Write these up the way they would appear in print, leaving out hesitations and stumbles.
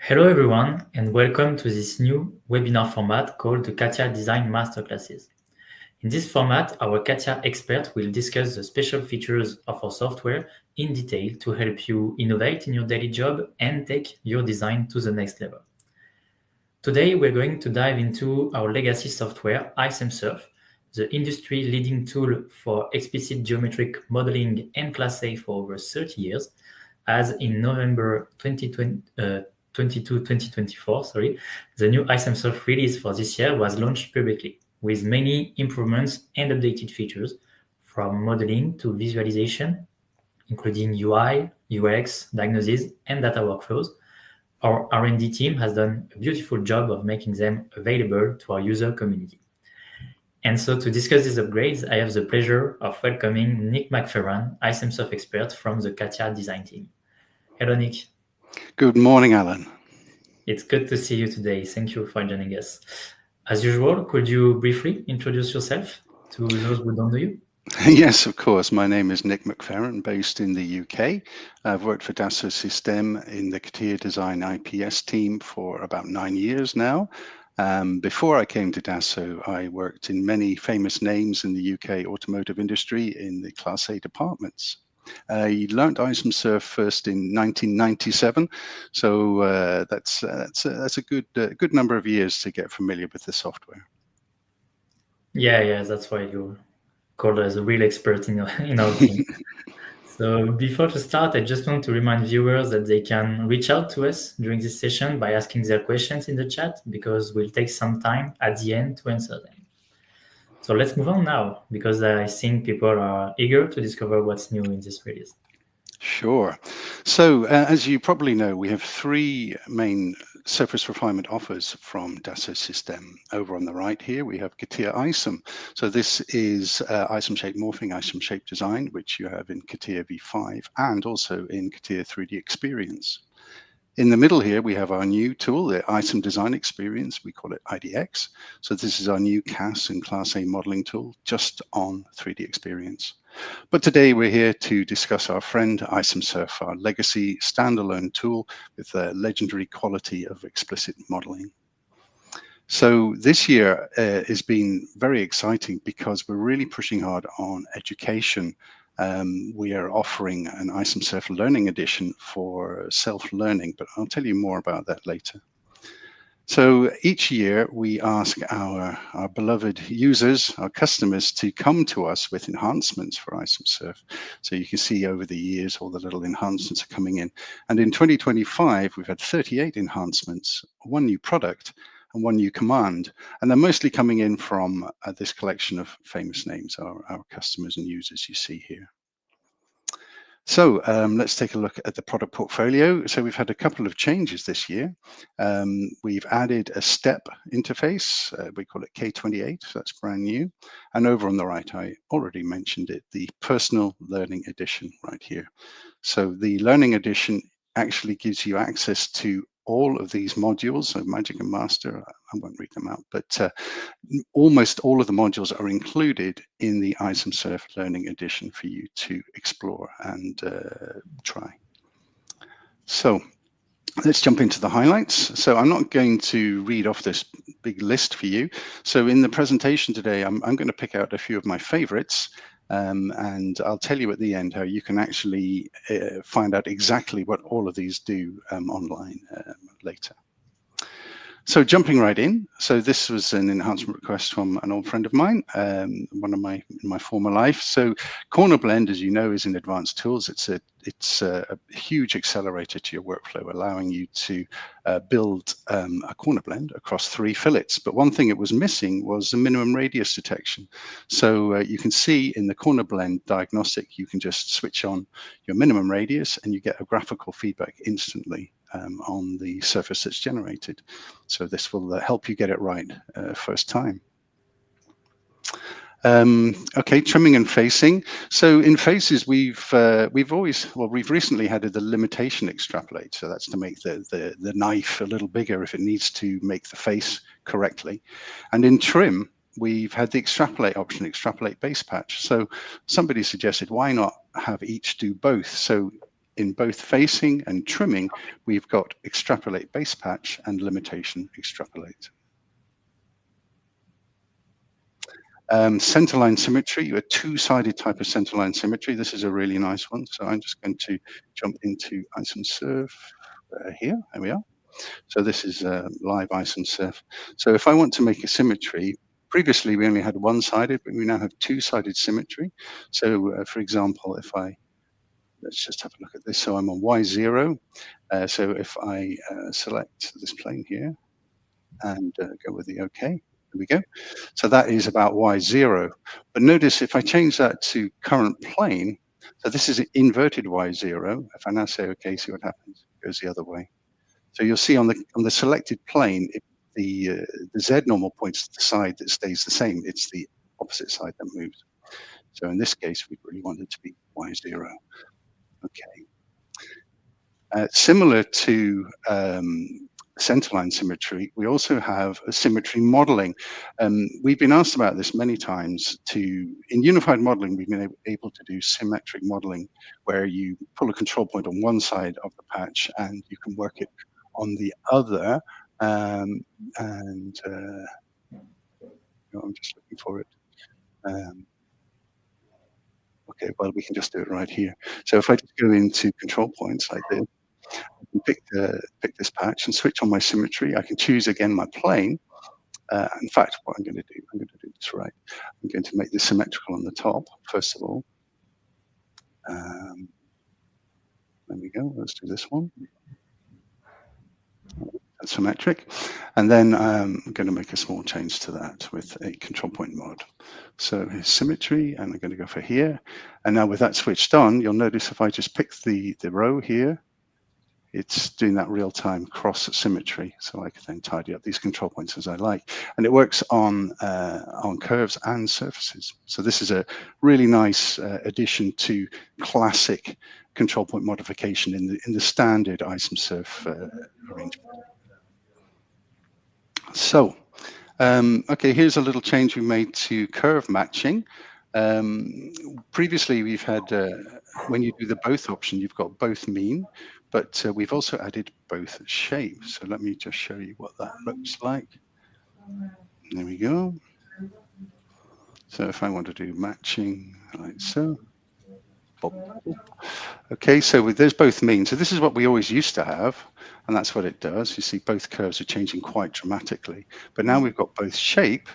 Hello everyone and welcome to this new webinar format called the CATIA Design Masterclasses. In this format, our CATIA expert will discuss the special features of our software in detail to help you innovate in your daily job and take your design to the next level. Today, we're going to dive into our legacy software, ICEM Surf, the industry-leading tool for explicit geometric modeling and Class A for over 30 years, as in November 2024, the new ICEM Surf release for this year was launched publicly, with many improvements and updated features, from modeling to visualization, including UI, UX, diagnosis, and data workflows. Our R&D team has done a beautiful job of making them available to our user community. And so to discuss these upgrades, I have the pleasure of welcoming Nick McFerran, ICEM Surf expert from the CATIA design team. Hello, Nick. Good morning, Alan. It's good to see you today. Thank you for joining us. As usual, could you briefly introduce yourself to those who don't know you? Yes, of course. My name is Nick McFerran, based in the UK. I've worked for Dassault Systèmes in the CATIA Design IPS team for about 9 years now. Before I came to Dassault, I worked in many famous names in the UK automotive industry in the Class A departments. I learned ICEM Surf first in 1997, so that's a good number of years to get familiar with the software. Yeah, that's why you're called as a real expert in our team. So before to start, I just want to remind viewers that they can reach out to us during this session by asking their questions in the chat, because we'll take some time at the end to answer them. So let's move on now, because I think people are eager to discover what's new in this release. Sure. So, as you probably know, we have three main surface refinement offers from Dassault Systèmes. Over on the right here, we have CATIA ICEM. So this is ICEM shape morphing, ICEM shape design, which you have in CATIA V5 and also in CATIA 3D Experience. In the middle here, we have our new tool, the ICEM Design Experience. We call it IDX. So this is our new CAS and Class A modeling tool just on 3D Experience. But today we're here to discuss our friend ICEM Surf, our legacy standalone tool with the legendary quality of explicit modeling. So this year has been very exciting because we're really pushing hard on education. We are offering an ICEM Surf Learning Edition for self-learning, but I'll tell you more about that later. So each year we ask our beloved users, our customers, to come to us with enhancements for ICEM Surf. So you can see over the years all the little enhancements are coming in. And in 2025, we've had 38 enhancements, one new product and one new command. And they're mostly coming in from this collection of famous names, our customers and users you see here. So let's take a look at the product portfolio. So we've had a couple of changes this year. We've added a step interface. We call it K28, so that's brand new. And over on the right, I already mentioned it, the Personal Learning Edition right here. So the Learning Edition actually gives you access to all of these modules, so Magic and Master, I won't read them out, but almost all of the modules are included in the ICEM Surf Learning Edition for you to explore and try. So let's jump into the highlights. So I'm not going to read off this big list for you. So in the presentation today, I'm going to pick out a few of my favorites. And I'll tell you at the end how you can actually find out exactly what all of these do online later. So jumping right in, so this was an enhancement request from an old friend of mine, one of my former life. So Corner Blend, as you know, is in advanced tools. It's a huge accelerator to your workflow, allowing you to build a corner blend across 3 fillets. But one thing it was missing was the minimum radius detection. So you can see in the Corner Blend diagnostic, you can just switch on your minimum radius and you get a graphical feedback instantly on the surface that's generated. So this will help you get it right first time. Okay, trimming and facing. So in faces, we've recently added the limitation extrapolate. So that's to make the knife a little bigger if it needs to make the face correctly. And in trim, we've had the extrapolate option, extrapolate base patch. So somebody suggested, why not have each do both? So in both facing and trimming, we've got extrapolate base patch and limitation extrapolate. Centerline symmetry, a two-sided type of centerline symmetry. This is a really nice one. So I'm just going to jump into ICEM Surf here. There we are. So this is live ICEM Surf. So if I want to make a symmetry, previously we only had one-sided, but we now have two-sided symmetry. So for example, if let's just have a look at this. So I'm on Y0. So if I select this plane here and go with the OK, there we go. So that is about Y0. But notice if I change that to current plane, so this is inverted Y0. If I now say OK, see what happens. It goes the other way. So you'll see on the selected plane, the Z normal points to the side that stays the same. It's the opposite side that moves. So in this case, we really want it to be Y0. Okay. Similar to centerline symmetry, we also have a symmetry modeling. We've been asked about this many times. In unified modeling, we've been able to do symmetric modeling, where you pull a control point on one side of the patch and you can work it on the other. I'm just looking for it. Okay, well, we can just do it right here. So if I just go into control points like this, I can pick this patch and switch on my symmetry. I can choose again my plane. In fact, what I'm going to do this right. I'm going to make this symmetrical on the top, first of all. There we go. Let's do this one. That's symmetric. And then I'm going to make a small change to that with a control point mod. So here's symmetry, and I'm going to go for here. And now with that switched on, you'll notice if I just pick the row here, it's doing that real-time cross symmetry, so I can then tidy up these control points as I like. And it works on curves and surfaces. So this is a really nice addition to classic control point modification in the standard ICEM Surf arrangement. So, okay, here's a little change we made to curve matching. Previously, we've had, when you do the both option, you've got both mean, but we've also added both shape. So let me just show you what that looks like. There we go. So if I want to do matching like so. Okay, so there's both mean. So this is what we always used to have, and that's what it does. You see both curves are changing quite dramatically. But now we've got both shape.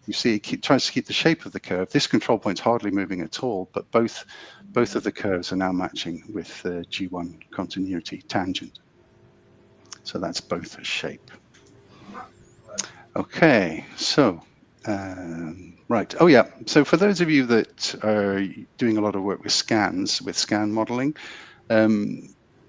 You see it tries to keep the shape of the curve. This control point's hardly moving at all, but both of the curves are now matching with G1 continuity tangent. So that's both a shape. Okay, so right. Oh yeah. So for those of you that are doing a lot of work with scans, with scan modeling,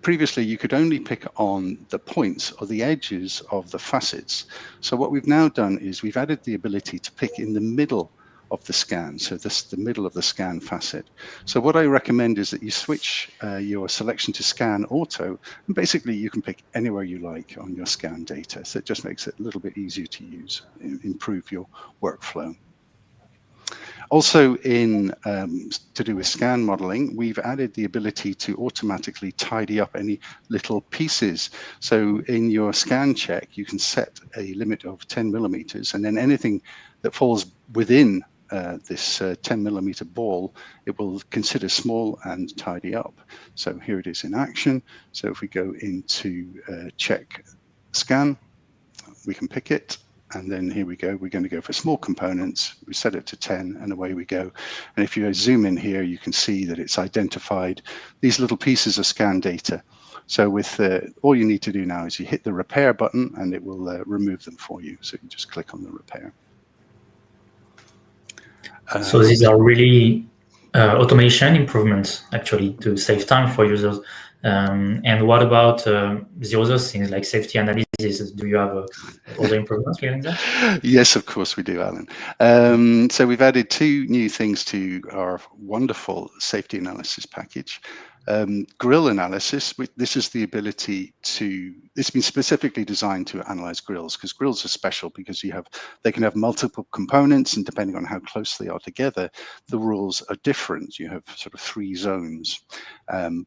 previously you could only pick on the points or the edges of the facets. So what we've now done is we've added the ability to pick in the middle of the scan. So this is the middle of the scan facet. So what I recommend is that you switch your selection to scan auto, and basically you can pick anywhere you like on your scan data. So it just makes it a little bit easier to use, improve your workflow. Also to do with scan modeling, we've added the ability to automatically tidy up any little pieces. So in your scan check, you can set a limit of 10 millimeters, and then anything that falls within this 10 millimeter ball, it will consider small and tidy up. So here it is in action. So if we go into check scan, we can pick it. And then here we go, we're going to go for small components. We set it to 10 and away we go. And if you zoom in here, you can see that it's identified these little pieces of scan data. So with all you need to do now is you hit the repair button and it will remove them for you. So you just click on the repair. So these are really automation improvements, actually, to save time for users. And what about the other things like safety analysis? Do you have other improvements regarding that? Yes, of course we do, Alan. So we've added two new things to our wonderful safety analysis package. Grill analysis, this is the ability to, it's been specifically designed to analyze grills, because grills are special because they can have multiple components, and depending on how close they are together, the rules are different. You have sort of 3 zones.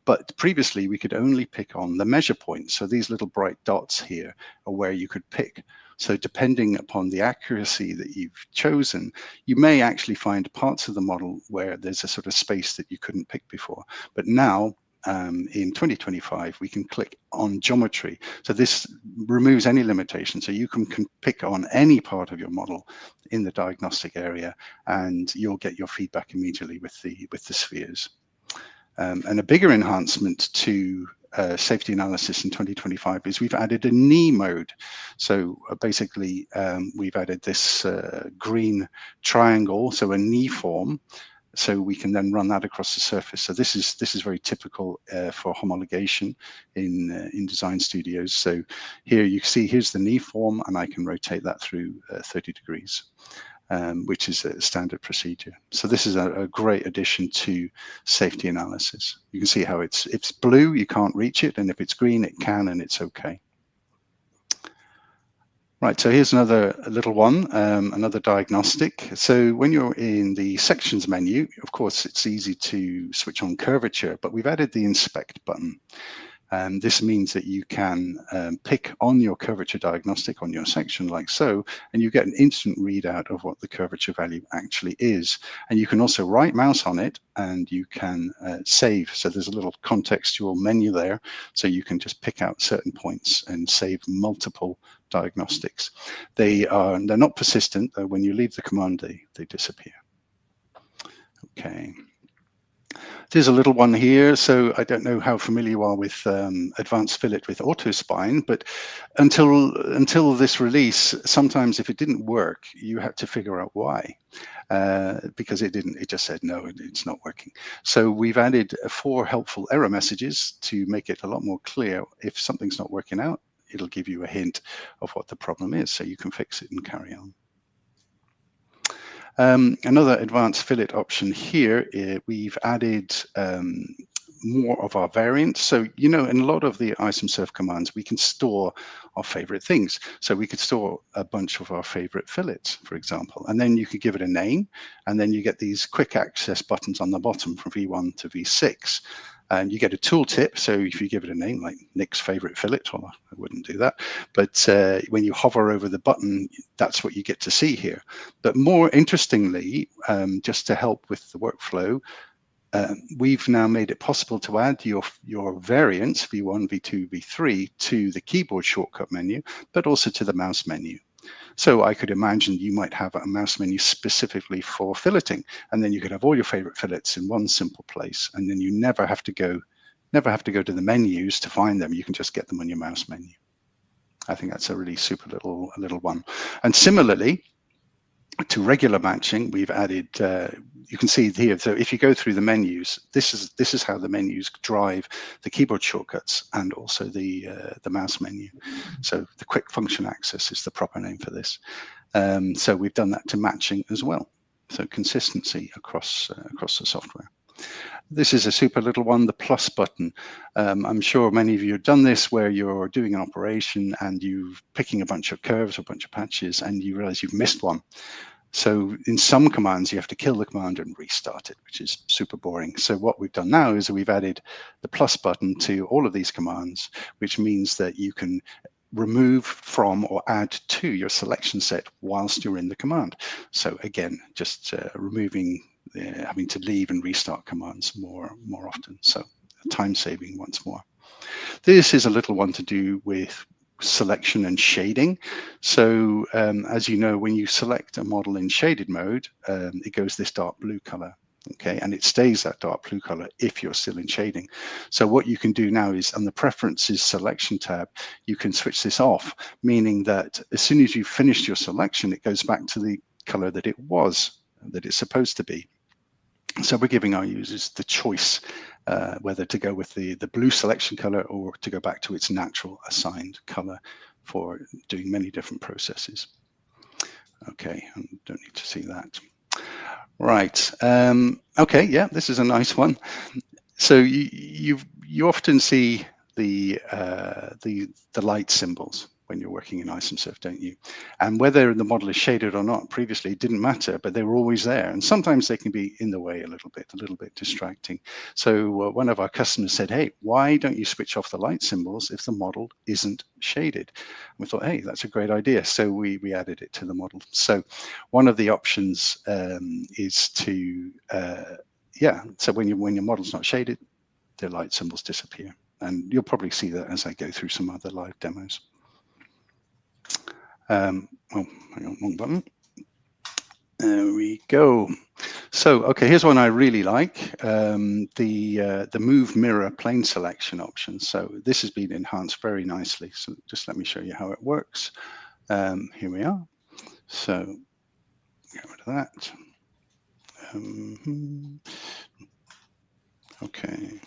But previously we could only pick on the measure points. So these little bright dots here are where you could pick. So depending upon the accuracy that you've chosen, you may actually find parts of the model where there's a sort of space that you couldn't pick before. But now, in 2025, we can click on geometry. So this removes any limitation. So you can pick on any part of your model in the diagnostic area, and you'll get your feedback immediately with the spheres. And a bigger enhancement to safety analysis in 2025 is we've added a knee mode. So basically, we've added this green triangle, so a knee form, so we can then run that across the surface. So this is very typical for homologation in design studios. So here you can see, here's the knee form, and I can rotate that through 30 degrees. Which is a standard procedure. So this is a great addition to safety analysis. You can see how it's blue, you can't reach it, and if it's green, it can, and it's okay. Right, so here's another little one, another diagnostic. So when you're in the sections menu, of course, it's easy to switch on curvature, but we've added the inspect button. This means that you can pick on your curvature diagnostic on your section like so, and you get an instant readout of what the curvature value actually is. And you can also right mouse on it, and you can save. So there's a little contextual menu there, so you can just pick out certain points and save multiple diagnostics. They're not persistent, though. When you leave the command, they disappear. Okay. There's a little one here. So I don't know how familiar you are with advanced fillet with AutoSpine, but until this release, sometimes if it didn't work, you had to figure out why, because it just said, no, it's not working. So we've added 4 helpful error messages to make it a lot more clear. If something's not working out, it'll give you a hint of what the problem is, so you can fix it and carry on. Another advanced fillet option here, we've added more of our variants. So, in a lot of the ICEM Surf commands, we can store our favorite things. So we could store a bunch of our favorite fillets, for example, and then you could give it a name, and then you get these quick access buttons on the bottom from V1 to V6. And you get a tooltip. So if you give it a name like Nick's favorite fillet, well, I wouldn't do that. But when you hover over the button, that's what you get to see here. But more interestingly, just to help with the workflow, we've now made it possible to add your variants, V1, V2, V3, to the keyboard shortcut menu, but also to the mouse menu. So I could imagine you might have a mouse menu specifically for filleting, and then you could have all your favorite fillets in one simple place, and then you never have to go to the menus to find them. You can just get them on your mouse menu. I think that's a really super little one. And similarly to regular matching, we've added, you can see here, so if you go through the menus, this is how the menus drive the keyboard shortcuts and also the mouse menu. So the quick function access is the proper name for this. So we've done that to matching as well. So consistency across the software. This is a super little one, the plus button. I'm sure many of you have done this where you're doing an operation and you're picking a bunch of curves or a bunch of patches and you realize you've missed one. So in some commands, you have to kill the command and restart it, which is super boring. So what we've done now is we've added the plus button to all of these commands, which means that you can remove from or add to your selection set whilst you're in the command. So again, just removing having to leave and restart commands more often. So time saving once more. This is a little one to do with selection and shading. So as you know, when you select a model in shaded mode, it goes this dark blue color. Okay, and it stays that dark blue color if you're still in shading. So what you can do now is on the preferences selection tab, you can switch this off, meaning that as soon as you've finished your selection, it goes back to the color that it's supposed to be. So we're giving our users the choice whether to go with the blue selection color or to go back to its natural assigned color for doing many different processes. Okay, I don't need to see that. Right. Okay, yeah, this is a nice one. So you often see the light symbols when you're working in ICEM Surf, don't you? And whether the model is shaded or not previously, it didn't matter, but they were always there. And sometimes they can be in the way a little bit distracting. So one of our customers said, hey, why don't you switch off the light symbols if the model isn't shaded? And we thought, hey, that's a great idea. So we added it to the model. So one of the options is to, so when your model's not shaded, the light symbols disappear. And you'll probably see that as I go through some other live demos. Oh, hang on, wrong button. There we go. So, okay, here's one I really like, the Move Mirror Plane Selection option. So this has been enhanced very nicely. So just let me show you how it works. Here we are. So get rid of that. Okay.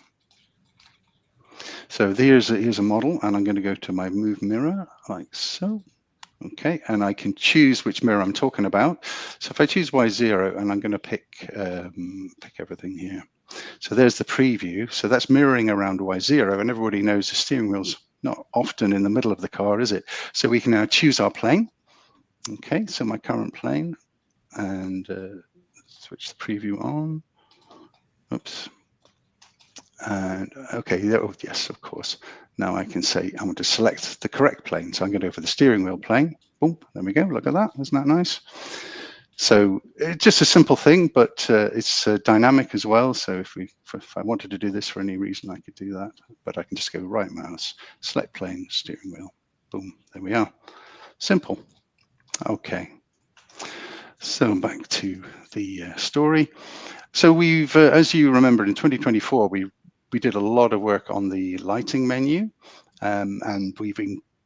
So here's a model, and I'm going to go to my Move Mirror like so. Okay, and I can choose which mirror I'm talking about. So if I choose Y0, and I'm going to pick everything here. So there's the preview. So that's mirroring around Y0, and everybody knows the steering wheel's not often in the middle of the car, is it? So we can now choose our plane. Okay, so my current plane, and switch the preview on. Oops. And okay, oh, yes, of course. Now I can say I want to select the correct plane. So I'm going to go for the steering wheel plane. Boom, there we go. Look at that. Isn't that nice? So it's just a simple thing, but it's dynamic as well. So if I wanted to do this for any reason, I could do that. But I can just go right mouse, select plane, steering wheel. Boom, there we are. Simple. Okay. So back to the story. So we've, as you remember, in 2024, we did a lot of work on the lighting menu, and we've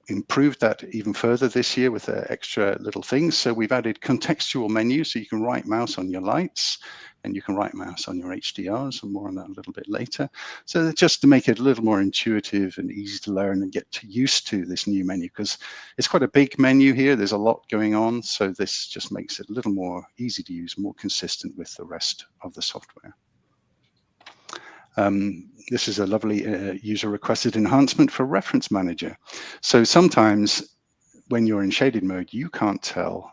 improved that even further this year with extra little things. So we've added contextual menus, so you can right mouse on your lights, and you can right mouse on your HDRs, and more on that a little bit later. So just to make it a little more intuitive and easy to learn and get used to this new menu, because it's quite a big menu here. There's a lot going on. So this just makes it a little more easy to use, more consistent with the rest of the software. This is a lovely user requested enhancement for Reference Manager. So sometimes when you're in shaded mode, you can't tell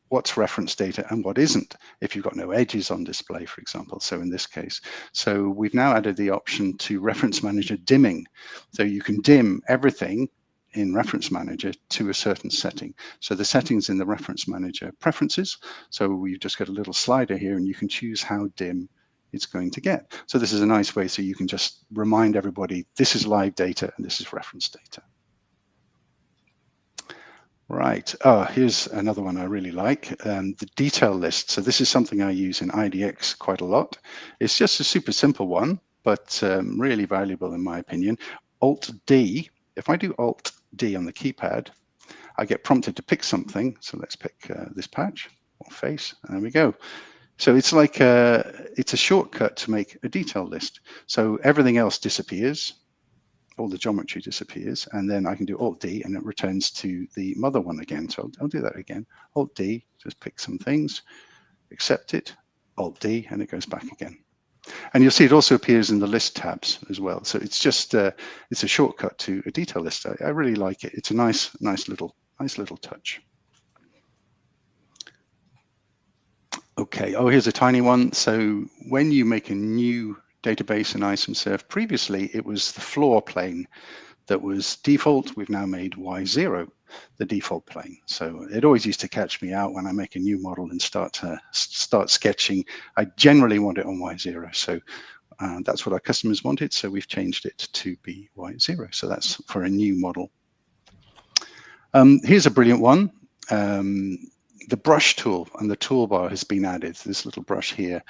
what's reference data and what isn't if you've got no edges on display, for example. So in this case, so we've now added the option to Reference Manager dimming. So you can dim everything in Reference Manager to a certain setting. So the settings in the Reference Manager preferences. So we've just got a little slider here, and you can choose how dim it's going to get. So this is a nice way so you can just remind everybody this is live data and this is reference data. Right, here's another one I really like, the detail list. So this is something I use in IDX quite a lot. It's just a super simple one, but really valuable in my opinion. Alt-D, if I do Alt-D on the keypad, I get prompted to pick something. So let's pick this patch or face, and there we go. So it's like it's a shortcut to make a detail list. So everything else disappears, all the geometry disappears, and then I can do Alt-D and it returns to the mother one again. So I'll do that again. Alt-D, just pick some things, accept it, Alt-D, and it goes back again. And you'll see it also appears in the list tabs as well. So it's just it's a shortcut to a detail list. I really like it. It's a nice little touch. Okay, oh, here's a tiny one. So when you make a new database in ICEM Surf, previously it was the floor plane that was default. We've now made Y0 the default plane. So it always used to catch me out when I make a new model and start sketching. I generally want it on Y0. So that's what our customers wanted. So we've changed it to be Y0. So that's for a new model. Here's a brilliant one. The brush tool and the toolbar has been added, this little brush here.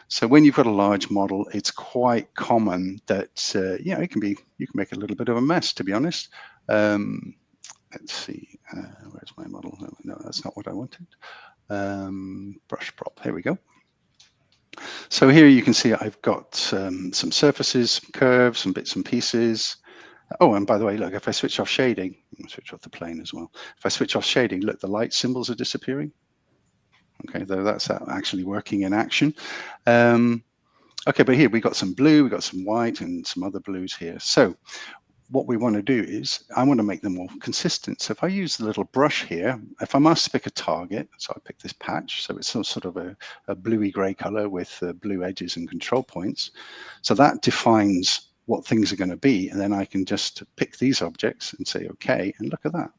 So when you've got a large model, it's quite common that, you can make a little bit of a mess, to be honest. Let's see, where's my model? No, that's not what I wanted. Brush prop, here we go. So here you can see I've got some surfaces, curves, some bits and pieces. Oh, and by the way, look, if I switch off shading, I'll switch off the plane as well. If I switch off shading, look, the light symbols are disappearing. Okay, though that's actually working in action. Okay, but here we got some blue, we got some white, and some other blues here. So what we want to do is I want to make them more consistent. So if I use the little brush here, if I'm asked to pick a target, so I pick this patch, so it's some sort of a bluey gray color with blue edges and control points. So that defines what things are going to be. And then I can just pick these objects and say, okay, and look at that.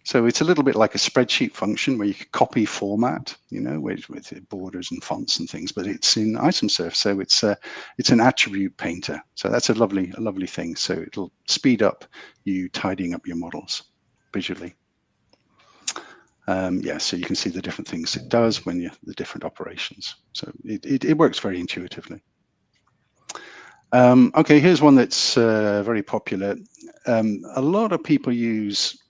So it's a little bit like a spreadsheet function where you can copy format, you know, with borders and fonts and things, but it's in ICEM Surf, so it's an attribute painter. So that's a lovely thing. So it'll speed up you tidying up your models visually. Yeah, so you can see the different things it does when you the different operations. So it works very intuitively. Okay, here's one that's very popular. A lot of people use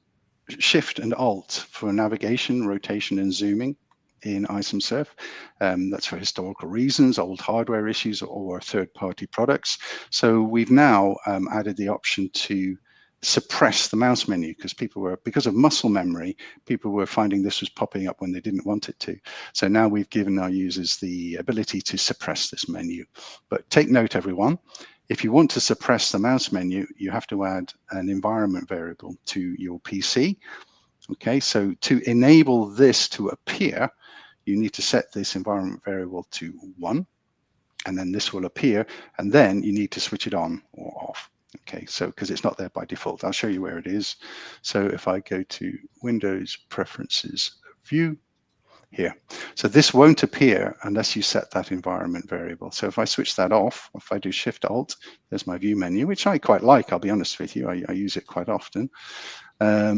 Shift and Alt for navigation, rotation, and zooming in ICEM Surf. That's for historical reasons, old hardware issues, or third-party products. So we've now added the option to suppress the mouse menu because of muscle memory, people were finding this was popping up when they didn't want it to. So now we've given our users the ability to suppress this menu. But take note, everyone, if you want to suppress the mouse menu, you have to add an environment variable to your PC. Okay, so to enable this to appear, you need to set this environment variable to 1, and then this will appear, and then you need to switch it on or off. Okay, so because it's not there by default, I'll show you where it is. So if I go to Windows Preferences View, here. So this won't appear unless you set that environment variable. So if I switch that off, if I do Shift Alt, there's my view menu, which I quite like, I'll be honest with you. I use it quite often. Yeah,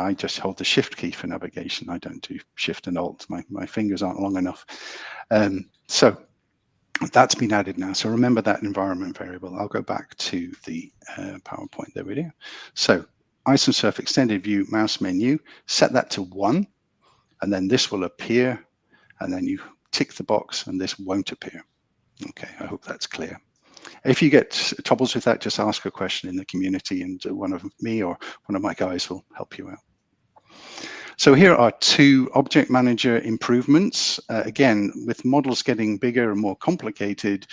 I just hold the Shift key for navigation. I don't do Shift and Alt. My fingers aren't long enough. So that's been added now. So remember that environment variable. I'll go back to the PowerPoint. There we go. So ICEM Surf Extended View mouse menu, set that to 1, and then this will appear, and then you tick the box and this won't appear. Okay, I hope that's clear. If you get troubles with that, just ask a question in the community and one of me or one of my guys will help you out. So here are 2 object manager improvements. Again, with models getting bigger and more complicated,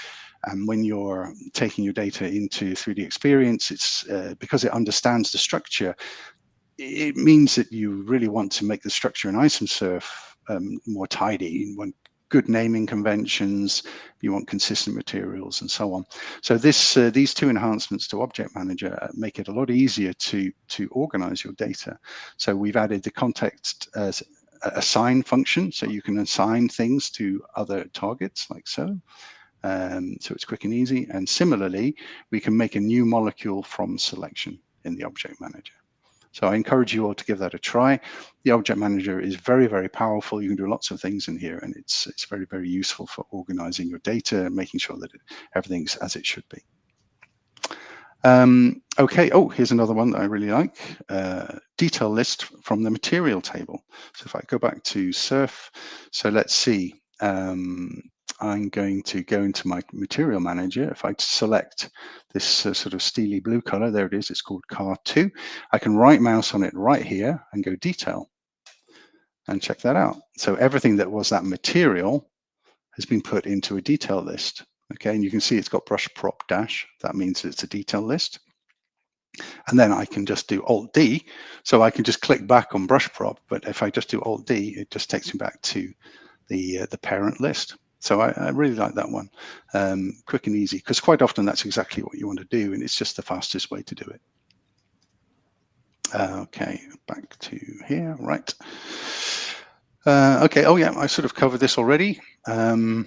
and when you're taking your data into 3D Experience, it's because it understands the structure, it means that you really want to make the structure in ICEM Surf more tidy. You want good naming conventions, you want consistent materials, and so on. So these 2 enhancements to Object Manager make it a lot easier to organize your data. So we've added the context assign function, so you can assign things to other targets like so. So it's quick and easy. And similarly, we can make a new molecule from selection in the Object Manager. So I encourage you all to give that a try. The Object Manager is very, very powerful. You can do lots of things in here, and it's very, very useful for organizing your data and making sure that everything's as it should be. Okay, here's another one that I really like. Detail list from the material table. So if I go back to Surf, so let's see. I'm going to go into my material manager. If I select this sort of steely blue color, there it is, it's called Car 2. I can right mouse on it right here and go detail and check that out. So everything that was that material has been put into a detail list. Okay, and you can see it's got brush prop dash. That means it's a detail list. And then I can just do Alt D. So I can just click back on brush prop, but if I just do Alt D, it just takes me back to the parent list. So I really like that one. Quick and easy, because quite often that's exactly what you want to do, and it's just the fastest way to do it. Okay, back to here, right. Okay, yeah, I sort of covered this already. Okay,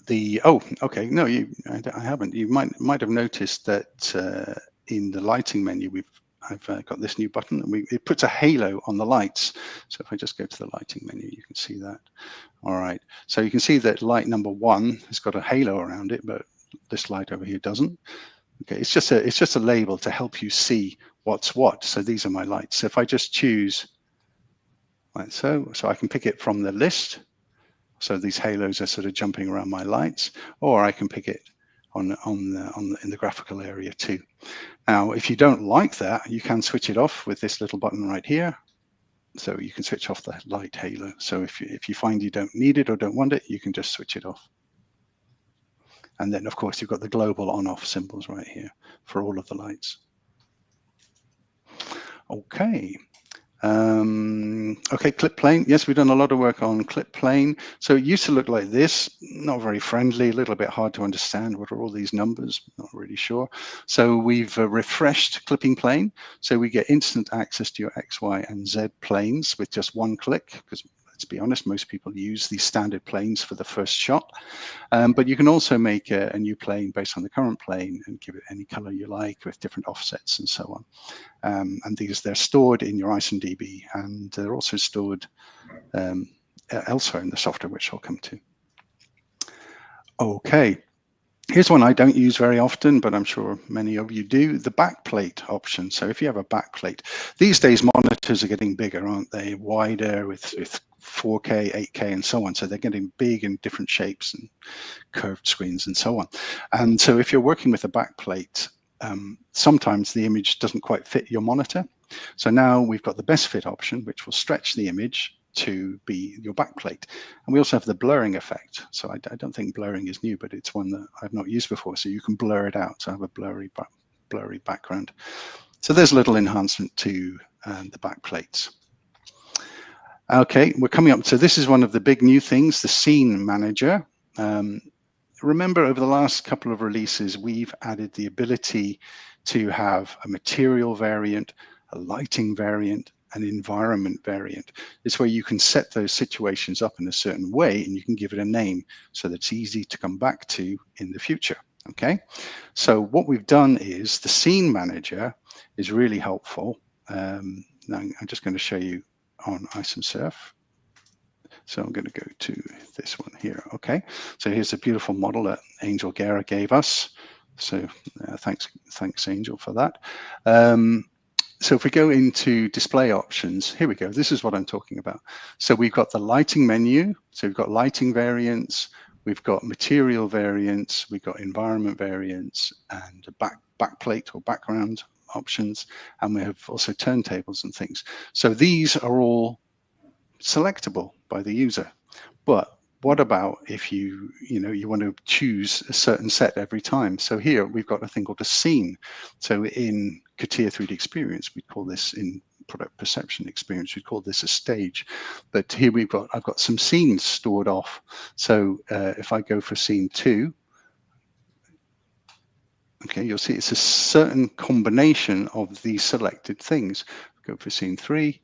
no, I haven't. You might have noticed that in the lighting menu, I've got this new button, and it puts a halo on the lights. So if I just go to the lighting menu, you can see that. All right, so you can see that light number 1 has got a halo around it, but this light over here doesn't. Okay, it's just a label to help you see what's what. So these are my lights. So if I just choose like so I can pick it from the list. So these halos are sort of jumping around my lights, or I can pick it in the graphical area too. Now, if you don't like that, you can switch it off with this little button right here. So you can switch off the light halo. So if you find you don't need it or don't want it, you can just switch it off. And then, of course, you've got the global on-off symbols right here for all of the lights. Okay. Okay, clip plane. Yes, we've done a lot of work on clip plane. So it used to look like this, not very friendly, a little bit hard to understand. What are all these numbers? Not really sure. So we've refreshed clipping plane. So we get instant access to your X, Y, and Z planes with just one click, because let's be honest, most people use these standard planes for the first shot. But you can also make a new plane based on the current plane and give it any color you like with different offsets and so on. And they're stored in your ICEM DB, and they're also stored elsewhere in the software, which I'll come to. Okay, here's one I don't use very often, but I'm sure many of you do, the backplate option. So if you have a backplate, these days monitors are getting bigger, aren't they? Wider with 4K, 8K, and so on. So they're getting big in different shapes and curved screens and so on. And so if you're working with a backplate, sometimes the image doesn't quite fit your monitor. So now we've got the best fit option, which will stretch the image to be your backplate. And we also have the blurring effect. So I don't think blurring is new, but it's one that I've not used before. So you can blur it out. So I have a blurry background. So there's a little enhancement to the backplates. Okay, we're coming up. So this is one of the big new things, the scene manager. Remember, over the last couple of releases, we've added the ability to have a material variant, a lighting variant, an environment variant. It's where you can set those situations up in a certain way and you can give it a name so that it's easy to come back to in the future. Okay, so what we've done is the scene manager is really helpful. Now I'm just going to show you on ICEM Surf. So I'm going to go to this one here. Okay, so here's a beautiful model that Angel Guerra gave us. So thanks Angel for that. So if we go into display options, here we go. This is what I'm talking about. So we've got the lighting menu. So we've got lighting variants. We've got material variants. We've got environment variants and backplate or background options. And we have also turntables and things. So these are all selectable by the user. But what about if you want to choose a certain set every time? So here we've got a thing called a scene. So in CATIA 3D experience, we call this, in product perception experience, we call this a stage. But here I've got some scenes stored off. So if I go for scene 2, okay, you'll see it's a certain combination of these selected things. Go for scene 3.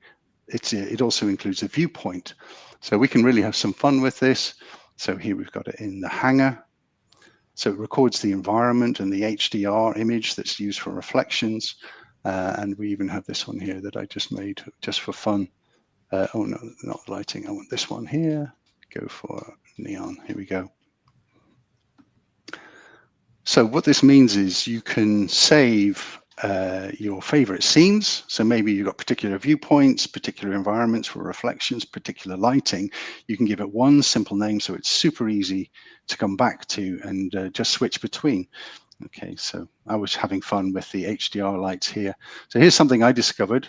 It also includes a viewpoint. So we can really have some fun with this. So here we've got it in the hangar. So it records the environment and the HDR image that's used for reflections. And we even have this one here that I just made just for fun. Oh no, not lighting. I want this one here. Go for neon. Here we go. So what this means is you can save your favorite scenes. So maybe you've got particular viewpoints, particular environments for reflections, particular lighting. You can give it one simple name so it's super easy to come back to and just switch between. Okay, so I was having fun with the HDR lights here. So here's something I discovered.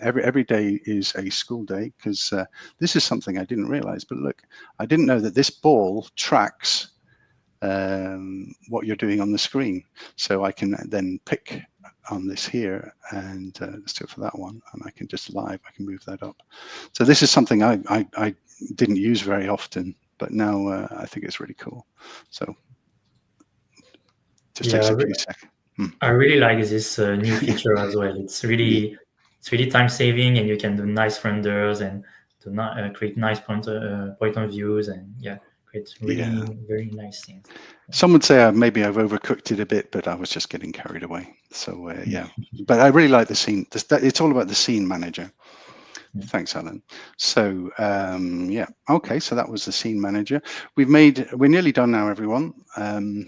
Every day is a school day, because this is something I didn't realize. But look, I didn't know that this ball tracks what you're doing on the screen. So I can then pick on this here, and let's do it for that one, and I can just I can move that up. So this is something I didn't use very often, but now I think it's really cool. So just takes a few seconds. I really like this new feature as well. It's really time saving, and you can do nice renders and create nice point of views, and create really very nice things. Some would say maybe I've overcooked it a bit, but I was just getting carried away. So but I really like the scene. It's all about the scene manager. Thanks, Alan. So okay. So that was the scene manager. We're nearly done now, everyone.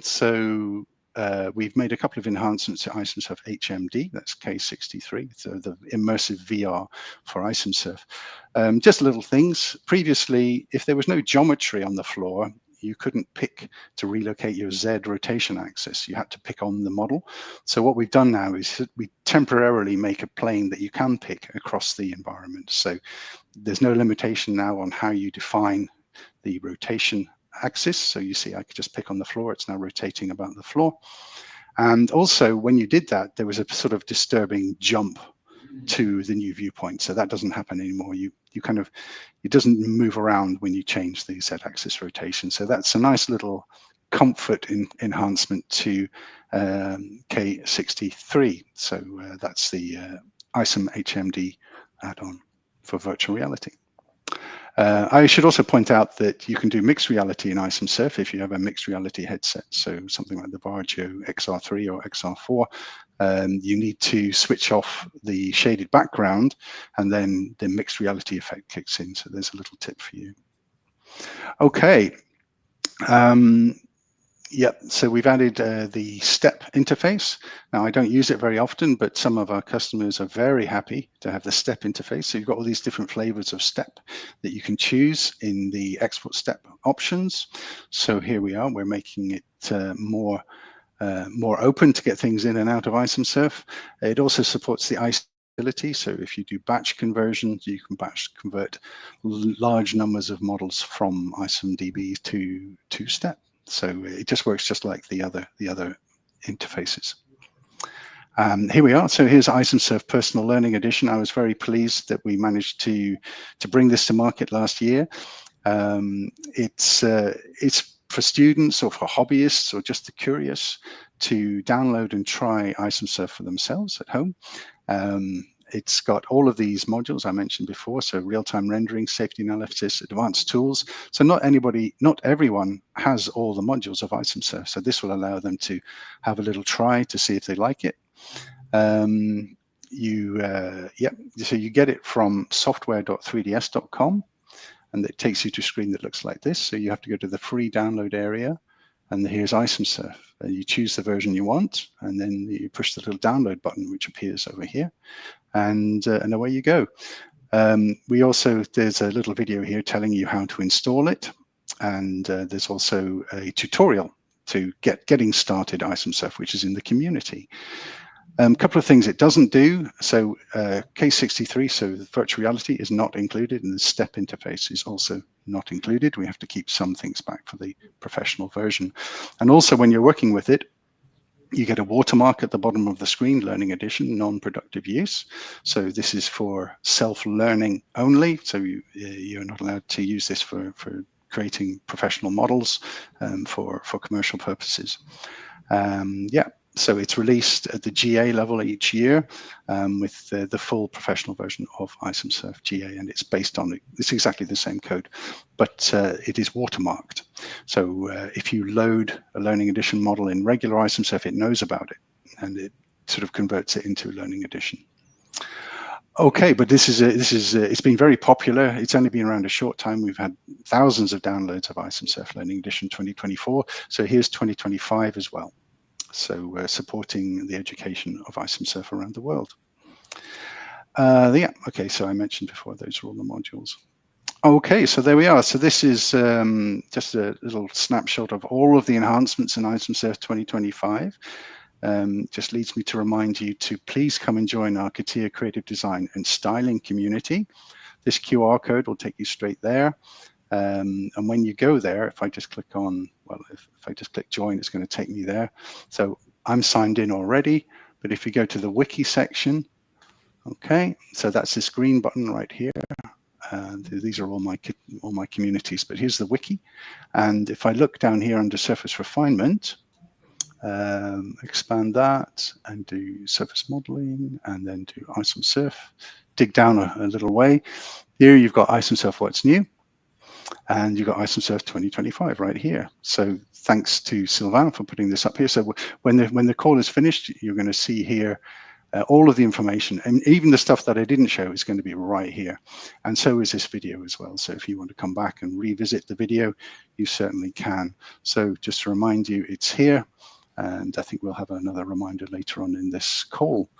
So we've made a couple of enhancements to ICEM Surf HMD. That's K63, so the immersive VR for ICEM Surf. Just little things. Previously, if there was no geometry on the floor, you couldn't pick to relocate your Z rotation axis. You had to pick on the model. So what we've done now is we temporarily make a plane that you can pick across the environment. So there's no limitation now on how you define the rotation axis. So you see, I could just pick on the floor. It's now rotating about the floor. And also, when you did that, there was a sort of disturbing jump to the new viewpoint. So that doesn't happen anymore. You kind of, it doesn't move around when you change the Z-axis rotation. So that's a nice little comfort enhancement to K63. So that's the ICEM HMD add-on for virtual reality. I should also point out that you can do mixed reality in ICEM Surf if you have a mixed reality headset. So something like the Varjo XR3 or XR4, you need to switch off the shaded background, and then the mixed reality effect kicks in. So there's a little tip for you. Okay. Yep, so we've added the step interface. Now, I don't use it very often, but some of our customers are very happy to have the step interface. So you've got all these different flavors of step that you can choose in the export step options. So here we are, we're making it more open to get things in and out of ICEM Surf. It also supports the ICE ability. So if you do batch conversions, you can batch convert large numbers of models from ICEM DB to step. So it just works just like the other interfaces. Here we are. So here's ICEM Surf Personal Learning Edition. I was very pleased that we managed to bring this to market last year. It's for students or for hobbyists or just the curious to download and try ICEM Surf for themselves at home. It's got all of these modules I mentioned before, so real-time rendering, safety analysis, advanced tools. So not everyone has all the modules of ICEM Surf. So this will allow them to have a little try to see if they like it. So you get it from software.3ds.com, and it takes you to a screen that looks like this. So you have to go to the free download area, and here's ICEM Surf. You choose the version you want, and then you push the little download button, which appears over here. And away you go. There's a little video here telling you how to install it, and there's also a tutorial to getting started ICEM Surf, which is in the community. A couple of things it doesn't do. So K63, so the virtual reality is not included, and the step interface is also not included. We have to keep some things back for the professional version. And also when you're working with it, you get a watermark at the bottom of the screen, Learning Edition, non-productive use. So this is for self-learning only. So you're not allowed to use this for creating professional models for commercial purposes. So it's released at the GA level each year with the full professional version of ICEM Surf GA, and it's based on it's exactly the same code, but it is watermarked. So if you load a Learning Edition model in regular ICEM Surf, it knows about it, and it sort of converts it into Learning Edition. Okay, but it's been very popular. It's only been around a short time. We've had thousands of downloads of ICEM Surf Learning Edition 2024. So here's 2025 as well. So supporting the education of ICEM Surf around the world. Okay, so I mentioned before, those are all the modules. Okay, so there we are. So this is just a little snapshot of all of the enhancements in ICEM Surf 2025. Just leads me to remind you to please come and join our CATIA Creative Design and Styling community. This QR code will take you straight there. And when you go there, if I just click on, well, if I just click join, it's going to take me there. So I'm signed in already, but if you go to the wiki section, okay, so that's this green button right here. These are all my communities, but here's the wiki. And if I look down here under surface refinement, expand that and do surface modeling, and then do ICEM Surf, dig down a little way. Here you've got ICEM Surf What's New, and you've got ICEM Surf 2025 right here. So thanks to Sylvain for putting this up here. So when the call is finished, you're going to see here all of the information, and even the stuff that I didn't show is going to be right here. And so is this video as well. So if you want to come back and revisit the video, you certainly can. So just to remind you, it's here. And I think we'll have another reminder later on in this call.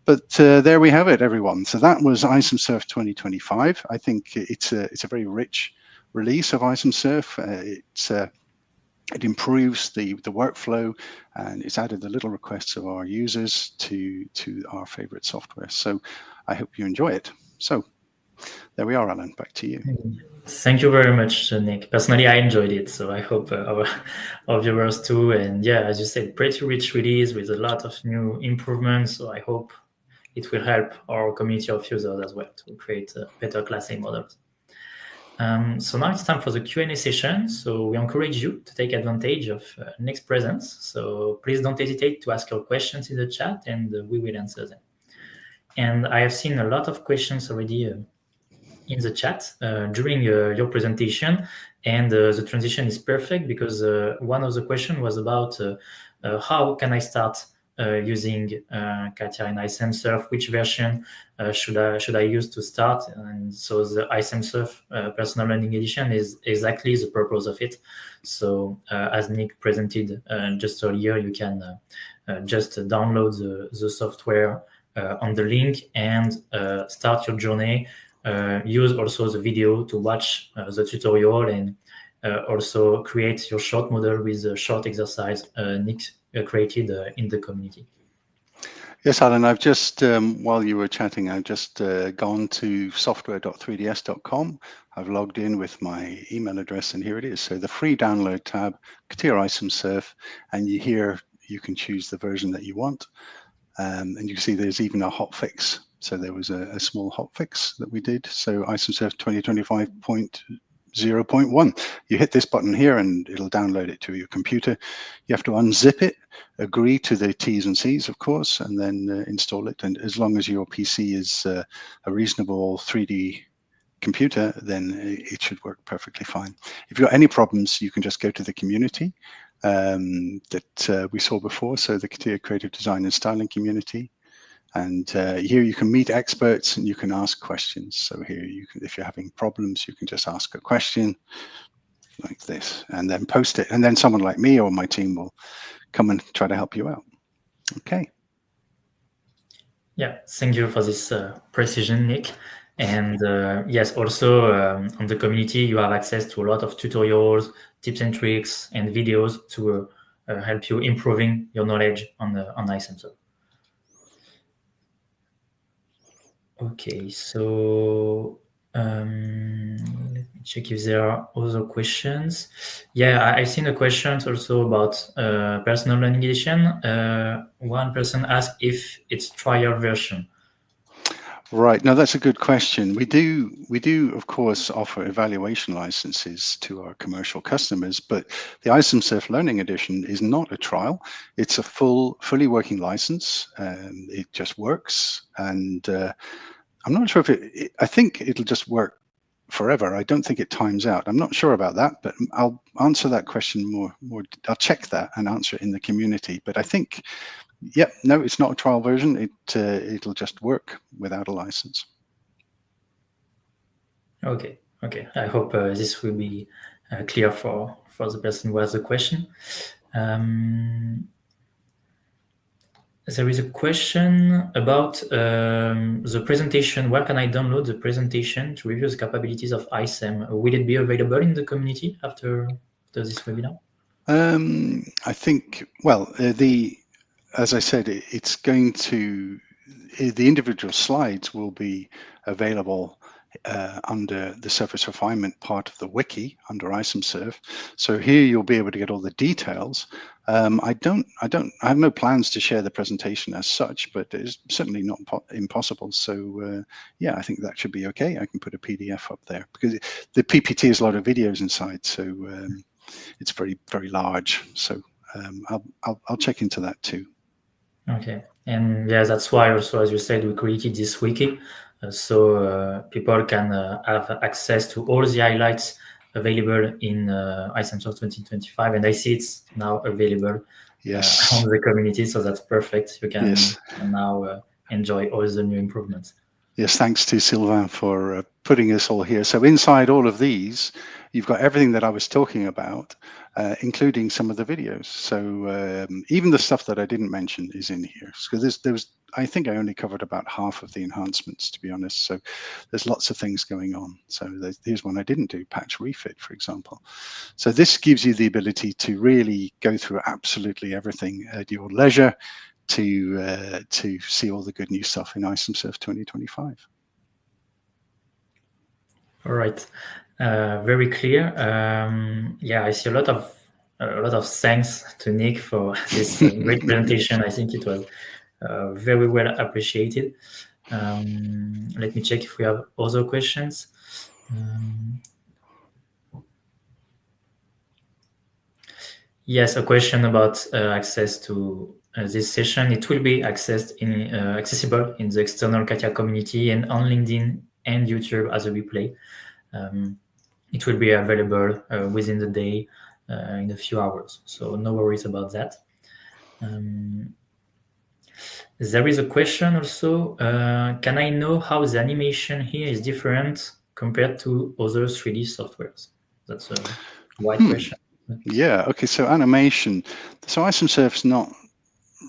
But there we have it, everyone. So that was ICEM Surf 2025. I think it's a very rich release of ICEM Surf. It's It improves the workflow, and it's added the little requests of our users to our favorite software. So I hope you enjoy it. So there we are, Alan, back to you. Thank you very much, Nick. Personally, I enjoyed it, so I hope our viewers too. And yeah, as you said, pretty rich release with a lot of new improvements. So I hope it will help our community of users as well to create better Class A models. So now it's time for the Q&A session. So we encourage you to take advantage of Nick's presence. So please don't hesitate to ask your questions in the chat, and we will answer them. And I have seen a lot of questions already in the chat during your presentation, and the transition is perfect because one of the questions was about how can I start using CATIA and ICEM Surf, which version should I use to start? And so the ICEM Surf Personal Learning Edition is exactly the purpose of it. So as Nick presented just earlier, you can just download the software on the link and start your journey. Use also the video to watch the tutorial, and also create your short model with a short exercise Nick created in the community. Yes, Alan, I've just, while you were chatting, I've just gone to software.3ds.com. I've logged in with my email address, and here it is. So the free download tab, CATIA ICEM Surf, and here you can choose the version that you want. And you can see there's even a hotfix. So there was a small hotfix that we did. So ICEM Surf 2025.0.1. You hit this button here and it'll download it to your computer. You have to unzip it, agree to the T's and C's, of course, and then install it. And as long as your PC is a reasonable 3D computer, then it should work perfectly fine. If you've got any problems, you can just go to the community that we saw before. So the CATIA Creative Design and Styling community. And here you can meet experts and you can ask questions. So here you can, if you're having problems, you can just ask a question like this and then post it. And then someone like me or my team will come and try to help you out. Okay. Yeah, thank you for this precision, Nick. And yes, also on the community, you have access to a lot of tutorials, tips and tricks, and videos to help you improving your knowledge on ICEM Surf. Okay, so let me check if there are other questions. Yeah, I've seen the questions also about personal learning edition. One person asked if it's trial version. Right. Now that's a good question. We do, of course, offer evaluation licenses to our commercial customers, but the ICEM Surf Learning Edition is not a trial. It's a fully working license. It just works, and I'm not sure if I think it'll just work forever. I don't think it times out. I'm not sure about that, but I'll answer that question more. I'll check that and answer it in the community. But I think. Yep, no, it's not a trial version. It'll just work without a license. Okay. I hope this will be clear for the person who has the question. There is a question about the presentation. Where can I download the presentation to review the capabilities of ICEM? Will it be available in the community after this webinar? I think, well, as I said, it's going to, the individual slides will be available under the surface refinement part of the wiki under ICEM Surf. So here you'll be able to get all the details. I have no plans to share the presentation as such, but it's certainly not impossible. So yeah, I think that should be okay. I can put a PDF up there because the PPT has a lot of videos inside, so it's very, very large. So I'll check into that too. Okay, and yeah, that's why also, as you said, we created this wiki, so people can have access to all the highlights available in ICEM Surf 2025, and I see it's now available on the community, so that's perfect. You can now enjoy all the new improvements. Yes, thanks to Sylvain for putting us all here. So inside all of these, you've got everything that I was talking about, including some of the videos. So even the stuff that I didn't mention is in here. So there was I think I only covered about half of the enhancements, to be honest. So there's lots of things going on. So here's one I didn't do, patch refit, for example. So this gives you the ability to really go through absolutely everything at your leisure to see all the good new stuff in ICEM Surf 2025. All right, very clear. Yeah, I see a lot of thanks to Nick for this great presentation. I think it was very well appreciated. Let me check if we have other questions. Yes, a question about access to this session. It will be accessible in the external CATIA community and on LinkedIn and YouTube as a replay. It will be available within the day in a few hours, so no worries about that. There is a question also, can I know how the animation here is different compared to other 3D softwares? That's a wide question. Yeah, okay, so animation. So ICEM Surf's not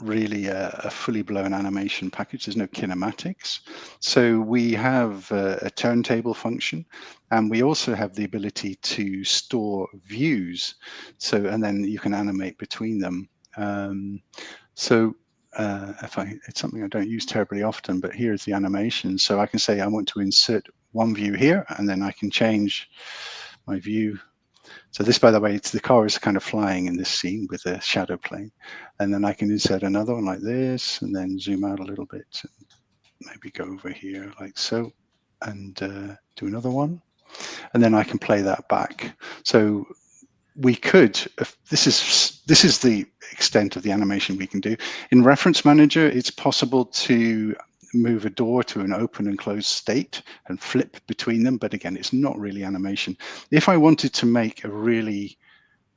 really a fully blown animation package. There's no kinematics. So we have a turntable function, and we also have the ability to store views. So, and then you can animate between them. It's something I don't use terribly often, but here's the animation. So I can say I want to insert one view here, and then I can change my view. So this, by the way, the car is kind of flying in this scene with a shadow plane. And then I can insert another one like this, and then zoom out a little bit, and maybe go over here like so, and do another one. And then I can play that back. So we could, this is the extent of the animation we can do. In Reference Manager, it's possible to move a door to an open and closed state and flip between them, but again, it's not really animation. If I wanted to make a really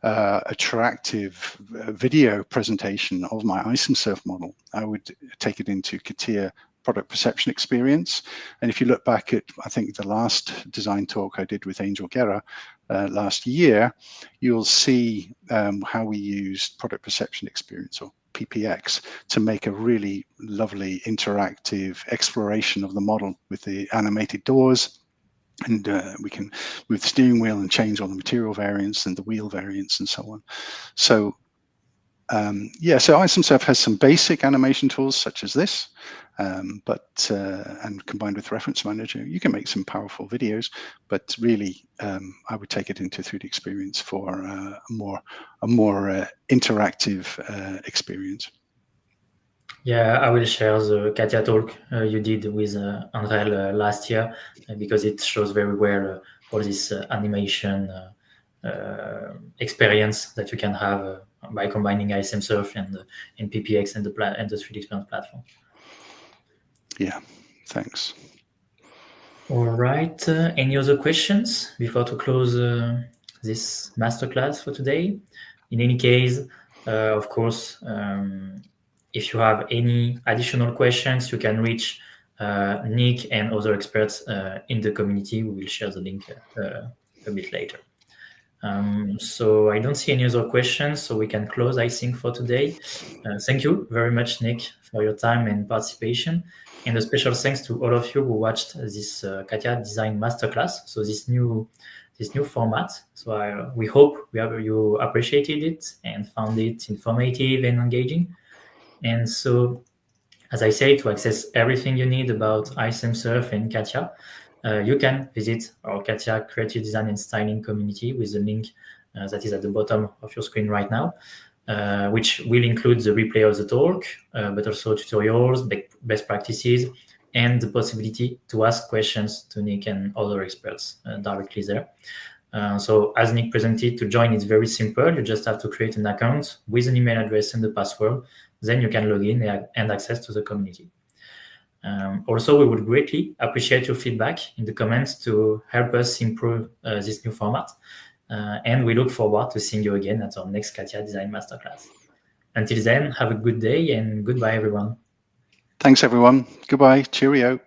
attractive video presentation of my ICEM Surf model, I would take it into CATIA product perception experience. And if you look back at, I think, the last design talk I did with Angel Guerra last year, you'll see how we used product perception experience, or PPX, to make a really lovely interactive exploration of the model with the animated doors. And we can move the steering wheel and change all the material variants and the wheel variants and so on. So yeah, so ICEM Surf has some basic animation tools such as this, and combined with Reference Manager, you can make some powerful videos. But really, I would take it into 3D experience for a more interactive experience. Yeah, I will share the CATIA talk you did with Andrel last year, because it shows very well all this animation experience that you can have by combining ICEM Surf and PPX and the 3D experience platform. Yeah, thanks. All right. Any other questions before to close this masterclass for today? In any case, of course, if you have any additional questions, you can reach Nick and other experts in the community. We will share the link a bit later. So I don't see any other questions, so we can close, I think, for today. Thank you very much, Nick, for your time and participation. And a special thanks to all of you who watched this CATIA Design Masterclass. So this new format. So we hope you appreciated it and found it informative and engaging. And so, as I say, to access everything you need about ICEM Surf and CATIA, you can visit our CATIA Creative Design and Styling community with the link that is at the bottom of your screen right now, which will include the replay of the talk, but also tutorials, best practices, and the possibility to ask questions to Nick and other experts directly there. So as Nick presented, to join it's very simple. You just have to create an account with an email address and the password. Then you can log in and access to the community. Also, we would greatly appreciate your feedback in the comments to help us improve this new format. And we look forward to seeing you again at our next CATIA Design Masterclass. Until then, have a good day and goodbye, everyone. Thanks, everyone. Goodbye. Cheerio.